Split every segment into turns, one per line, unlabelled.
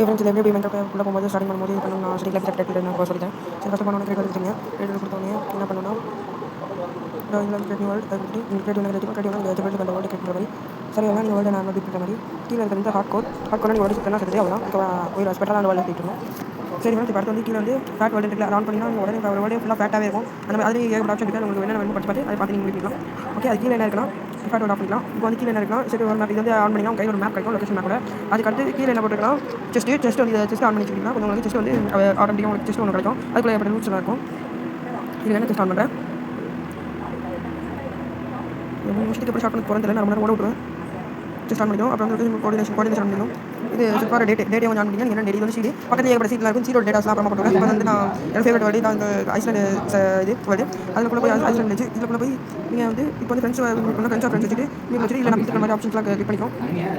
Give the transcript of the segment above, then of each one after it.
Friends இதில் எப்படி மைக்ரோக்குள்ளே போகும்போது ஸ்டார்டிங் பண்ணும்போது இது பண்ணணும் நான் ஸ்ட்ரீட்டில் கிரெடிட் நான் சொல்லிட்டேன். சரி ஃபஸ்ட்டு போனோன்னு கிரெடிட் எடுத்துருங்க. கிரெடிட் கொடுத்தோன்னே என்ன பண்ணணும்னா இதில் கிரெடிட் வேர்ல்டு அதை கொடுத்துட்டு இந்த கிரெடிட் நீங்கள் கிரெடிட் அந்த வேர்ல்டு கிரெடிட் பண்ணுற மாதிரி சரியாக நீங்கள் வேர்ல்டு நான் பிட் பண்ணுற மாதிரி கீழே இருக்கிற இந்த ஹார்ட் கோட் நீங்கள் வேர்ல்டு சுத்தனா சரி அவ்வளோ ஒரு ஸ்பெஷலாக அந்த வேர்ல்டு போயிட்டுருக்கும். சரி ஃப்ரெண்ட்ஸ் இப்போ அடுத்து வந்து கீழே வந்து ஃபேட் வேர்ல்டு இருக்குல்ல ஆன் பண்ணினா நீங்கள் உடனே ஒரு வேர்ல்டு ஃபுல்லாக ஃபேட்டாகவே இருக்கும். அந்த மாதிரி ஏகப்பட்ட ஆப்ஷன் இருக்குது. உங்களுக்கு என்ன வேணும் பார்த்து அதை பார்த்து நீங்கள் முடிக்கலாம். ஓகே அது கீழே என்ன இருக்குன்னா ஃபேட் வேர்ல்டு ஆஃப் பண்ணிக்கலாம். இப்போ வந்து கீழே என்ன இருக்குன்னா சரி ஒரு மேப் இது வந்து ஆன் பண்ணிங்கன்னா கையில் ஒரு மேப் கிடைக்கும் லொக்கேஷன் மேப்பில். அதுக்கு அடுத்து கீழே என்ன போட்டுருக்கலாம் செஸ்ட் வந்து செஸ்ட் ஆன் பண்ணி வச்சுக்கிட்டீங்கன்னா கொஞ்சம் உங்களுக்கு செஸ்ட் வந்து ஆட்டோமேட்டிக்காக உங்களுக்கு செஸ்ட் ஒன்று கிடைக்கும். அதுக்குள்ளே ஏற்பட்ட ரூட்ஸ் எல்லாம் இருக்கும். இது என்ன செஸ்ட் ஆன் பண்ணுறேன் நிமிஷத்துக்கு எப்படி ஸ்டார்ட் பண்ண போகிறேன் தெரியல. ரொம்ப நேரம் ஓட விட்டுருவேன். செஸ்ட் ஆன் பண்ணிடும். அப்புறம் வந்து கோஆர்டினேஷன் ஆன் பண்ணிடும். இது சூப்பராக டேட்டே கொஞ்சம் ஆன் பண்ணிங்க. என்ன டேட் வந்து சீடி பக்கத்தில் ஏற்பட்ட சீட்டில் இருக்கும். சீரோட டேட்டாஸ்லாம் அப்புறமா போட்டுருக்கேன். இப்போ வந்து நான் என்னோட ஃபேவரட் வேர்டு தான் இந்த ஐஸ்லாண்டு இது வேர்டு. அதில் கூட போய் ஐஸ்லாண்ட் வச்சு இதில் கூட போய் நீங்கள் வந்து இப்போ வந்து ஃப்ரெண்ட்ஸ் ஃப்ரெண்ட்ஸ் வச்சுட்டு நீங்கள் வச்சுட்டு இல்லை நம்ம மாதிரி ஆப்ஷன்ஸ்லாம் கிளிக் பண்ணிக்கலாம்.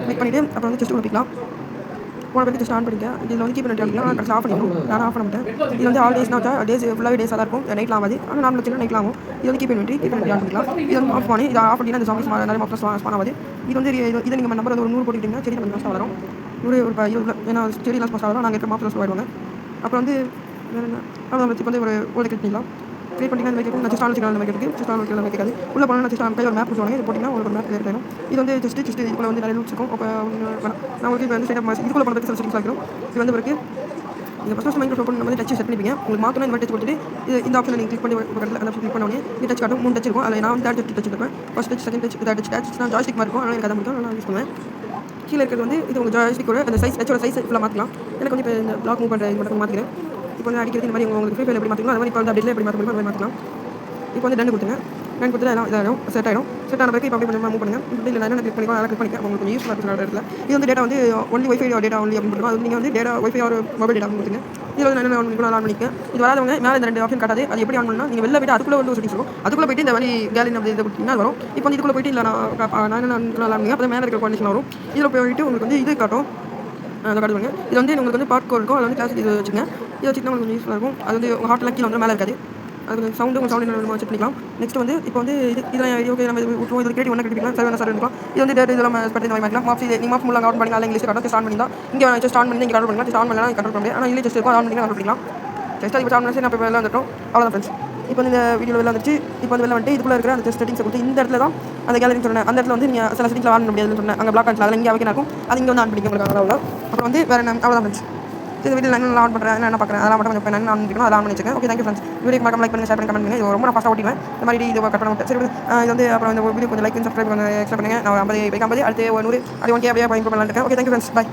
கிளிக் பண்ணிவிட்டு அப்புறம் வந்து செஸ்ட் கொடுப்பிக்கலாம். போன பேருக்கு ஜஸ்ட் ஆன் பண்ணிக்க. இதில் வந்து கீப் பண்ணி அடிக்கலாம். கடைசி ஆஃப் பண்ணிடணும். நான் ஆஃப் பண்ணிட்டேன். இது வந்து ஆல் டேஸ்னா வச்சா டேஸ் ஃபுல்லாகவே டேஸாக தான் இருக்கும். நைட்லாம் ஆகாது. ஆனால் நார்மல் வச்சுன்னா நைட்லாம் ஆகும். இது வந்து கீப் பண்ணி ஆன் பண்ணிக்கலாம். இது வந்து ஆஃப் பண்ணி இதை ஆஃப் பண்ணினா இந்த சாங்ஸ் நிறைய மாப்ஸ் ஸ்பான் ஆகுது. இது வந்து இதை நீங்கள் நம்பர் வந்து ஒரு 100 போட்டுக்கிட்டிங்கன்னா செடி நம்ம மாஸ்ட்டாக வரும். 100 ஒரு 20 ஏன்னா செடிலாம் மாஸ்ட்டாக வரும். நாங்கள் இருக்க மாப்ஸ் வருவாங்க. அப்புறம் வந்து அவ்வளோ வச்சு வந்து ஒரு கிளிக் பண்ணிக்கலாம். கிளிக் பண்ணிங்கன்னா இந்த வைக்க நான் ஜஸ்ட் ஆன் வச்சுக்கலாம். அந்த வைக்கிறதுக்கு ஜஸ்ட் ஆன் வைக்கலாம் வைக்காது. உள்ள போனால் நான் ஜஸ்ட் ஆன் கையில் ஒரு மேப் சொல்லுவாங்க. இது போட்டிங்கன்னா உங்களுக்கு ஒரு மேப் கிளியர் ஆகிடும். இது வந்து ஜஸ்ட் இதுக்குள்ள வந்து நிறைய ரூட்ஸ் இருக்கும். அப்போ நான் உங்களுக்கு இப்போ வந்து ஸ்டேட் இதுக்குள்ள போன சில செட்டிங்ஸ் ஆகிடும். இது வந்து இருக்குது நீங்கள் ஃபஸ்ட் மைண்ட் ஓப்பன் பண்ணி டச் செட் பண்ணிப்பீங்க. உங்களுக்கு மாற்றணும் இந்த மாதிரி டச் கொடுத்துட்டு இந்த ஆப்ஷனை நீங்கள் கிளிக் பண்ணி பக்கத்தில் அந்த கிளிக் பண்ணி இந்த டச் காட்டும் 3 டச் இருக்கும். அதில் நான் வந்து தேர்ட் டச் இருப்பேன். First touch second touch third touch நான் ஜாய்ஸ்டிக் மாதிரி இருக்கும். அதனால் எனக்கு அதை மட்டும் நான் யூஸ் பண்ணுவேன். கீழே இருக்கிறது வந்து இது உங்கள் ஜாய்ஸ்டிக்கோட அந்த டச்சோட சைஸ் ஃபுல்லாக மாற்றலாம். எனக்கு வந்து இப்போ இந்த பிளாக் மூவ் பண்ணுற இது மட்டும் மாற்றிக்கிறேன். இப்போ வந்து அடிக்கிறது இந்த மாதிரி உங்களுக்கு ஃப்ரீ ஃபயர் எப்படி மாற்றிக்கலாம் அது மாதிரி இப்போ வந்து அப்படியே எப்படி மாற்ற முடியும் அது மாதிரி மாற்றலாம். இப்போ வந்து டன் கொடுத்துங்க. டன் கொடுத்து எல்லாம் இதாகிடும் செட் ஆகிடும். செட் ஆன பிறகு இப்போ அப்படியே கொஞ்சம் மூவ் பண்ணுங்கள். இப்படி இல்லை நான் கிளிக் பண்ணிக்கலாம் அதெல்லாம் கிளிக் பண்ணிக்கலாம். உங்களுக்கு கொஞ்சம் யூஸ்ஃபுல்லாக இருக்கிற இடத்துல இது வந்து டேட்டா வந்து ஒன்லி ஒய்ஃபை டேட்டா ஒன்லி அப்படின்னு போட்டுருக்கோம். அது நீங்கள் வந்து டேட்டா ஒய்ஃபை ஒரு மொபைல் டேட்டா கொடுத்துங்க. இதில் வந்து நான் என்ன ஆன் பண்ணிக்க. இது வராதவங்க மேலே இந்த 2 ஆப்ஷன் காட்டாது. அது எப்படி ஆன் பண்ணால் நீங்கள் வெளில போய்ட்டு அதுக்குள்ளே வந்து ஒரு செட்டிங்ஸ் இருக்கும். அதுக்குள்ளே போய்ட்டு இந்த மாதிரி கேலரி அப்படி இதை கொடுத்தீங்கன்னா வரும். இப்போ வந்து இதுக்குள்ளே போய்ட்டு இல்லை நான் ஆன் பண்ணிங்க. அப்போ மேலே இருக்கிற கண்டிஷன் வரும். இதில் போய்ட்டு உங்களுக்கு வந்து இது காட்டும். அதை காட்டுவாங்க. இது வந்து உங்களுக்கு வந்து பார்ட் கோட் இருக்கும். அது வந்து கிளாஸ் இது வச்சுங்க. இதை வச்சுக்கிட்டா உங்களுக்கு கொஞ்சம் யூஸ்ஃபுல்லாக இருக்கும். அது வந்து உங்கள் ஹார்ட்லாம் கீழே வந்து மேலே இருக்காது. அது சவுண்டு நம்ம செட் பண்ணிக்கலாம். நெக்ஸ்ட் வந்து இப்போ வந்து இதெல்லாம் ஓகே நம்ம விட்டுருவோம். இது கிரியேட்டிவ் ஒன்று கிரியேட்டிவ் சர்வர் எடுக்கலாம். இது வந்து டேட் இதெல்லாம் ஸ்பெட் இந்த மாதிரி மாற்றலாம். மாப்ஸ் இது நீங்கள் மாப்ஸ் முள்ள ஆன் பண்ணி இங்கிலீஷ் காட்டும். ஜஸ்ட் ஆன் பண்ணியிருந்தா இங்கே ஜஸ்ட் ஆன் பண்ணி இங்கே கண்ட்ரோல் பண்ணிக்கலாம். ஜஸ்ட் ஆன் பண்ணலாம் கண்ட்ரோல் பண்ணி ஆனால் இல்லை ஜஸ்ட் இருக்கும் ஆன் பண்ணி கண்ட்ரோல் பண்ணிக்கலாம். ஜஸ்ட் இப்போ ஆன் பண்ணி நான் இப்போ வெளில வந்துட்டோம். அவ்வளோதான் ஃப்ரெண்ட்ஸ். இப்போ இந்த வீடியோ வெளில வந்துச்சு. இப்போ வந்து வெளில வந்துட்டு இதுக்குள்ளே இருக்கிற அந்த செட்டிங்ஸை கொடுத்து இந்த இடத்துல தான் அந்த கேலரின்னு சொன்னேன். அந்த இடத்துல வந்து நீங்கள் சில செட்டிங்ஸில் ஆன் பண்ண முடியாதுன்னு சொன்னேன். அங்கே பிளாக் ஆன்ஸில் அதில் இங்கே வைக்க இருக்கும். அது இங்கே வந்து ஆன் பண்ணிக்க உங்களுக்கு அவ்வளோ. அப்புறம் வந்து வேறு என்ன அவ்வளோதான் ஃப்ரெண்ட்ஸ். இந்த வீடியோ நான் ஆன் பண்ணுறேன் என்ன பார்க்குறேன் அதெல்லாம் மட்டும் கொஞ்சம் நான் ஆன் பண்ணிக்கணும் அதை ஆன் பண்ணி வச்சுக்கேன். Okay thank you friends. வீடியோ மறக்காம லைக் பண்ணுங்கள் ஷேர் பண்ணி கமெண்ட் பண்ணுங்கள். இது ரொம்ப நான் ஃபாஸ்ட்டாக ஓட்டிடுவேன். இந்த மாதிரி இது கட் பண்ண சரி இது வந்து அப்புறம் இந்த வீடியோ கொஞ்சம் லைக் சப்ஸ்கிரைப் கொஞ்சம் எக்ஸ்ட்ரா பண்ணுங்கள். நான் 50 அடுத்து 100 அது 1K அப்படியே இம்ப்ரூவ் பண்ணலான்னு இருக்கேன். Okay thank you friends. பை.